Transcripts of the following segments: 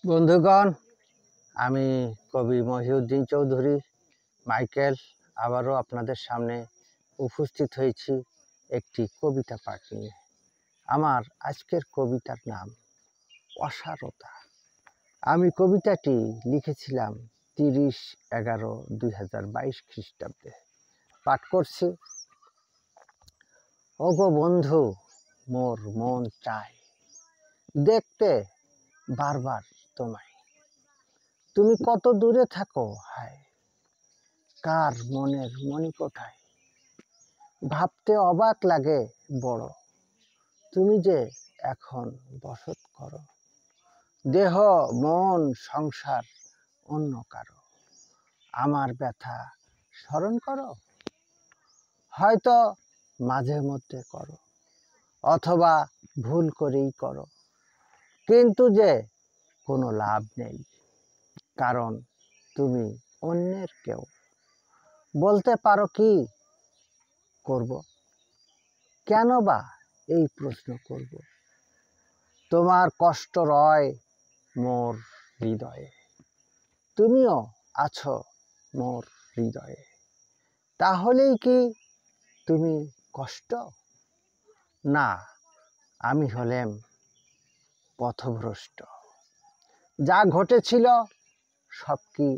বন্ধুগণ, আমি কবি মহিউদ্দিন চৌধুরী মাইকেল আবারও আপনাদের সামনে উপস্থিত হয়েছি একটি কবিতা পাঠ নিয়ে। আমার আজকের কবিতার নাম অসারতা। আমি কবিতাটি লিখেছিলাম 30/11/2022 খ্রিস্টাব্দে। পাঠ করছি। ওগো বন্ধু, মোর মন চায় দেখতে বারবার তোমায়। তুমি কত দূরে থাকো হায়, কার মনের মণিকোঠায়। ভাবতে অবাক লাগে বড়, তুমি যে এখন বসত করো। দেহ মন সংসার অন্য কারো, আমার ব্যথা স্মরণ করো। হয়তো মাঝে মধ্যে করো, অথবা ভুল করেই করো, কিন্তু যে কোনো লাভ নেই, কারণ তুমি অন্যের কেউ। বলতে পারো কি করব, কেন বা এই প্রশ্ন করব। তোমার কষ্ট রয় মোর হৃদয়ে, তুমিও আছো মোর হৃদয়ে। তাহলেই কি তুমি কষ্ট? না, আমি হলেম পথভ্রষ্ট। যা ঘটেছিল সব কি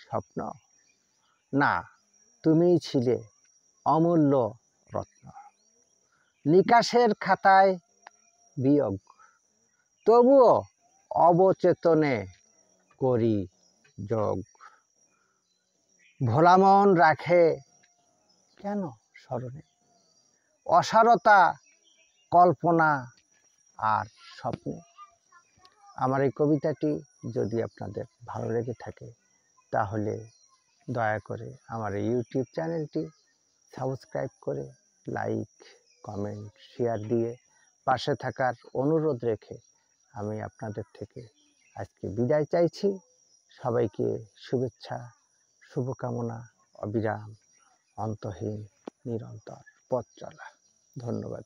স্বপ্ন? না, তুমিই ছিলে অমূল্য রত্ন। নিকাশের খাতায় বিয়োগ, তবুও অবচেতনে করি যোগ। ভোলা মন রাখে কেন স্মরণে অসারতা, কল্পনা আর স্বপ্নে। আমার এই কবিতাটি যদি আপনাদের ভালো লেগে থাকে, তাহলে দয়া করে আমার এই ইউটিউব চ্যানেলটি সাবস্ক্রাইব করে লাইক, কমেন্ট, শেয়ার দিয়ে পাশে থাকার অনুরোধ রেখে আমি আপনাদের থেকে আজকে বিদায় চাইছি। সবাইকে শুভেচ্ছা, শুভকামনা, অবিরাম অন্তহীন নিরন্তর পথ চলা। ধন্যবাদ।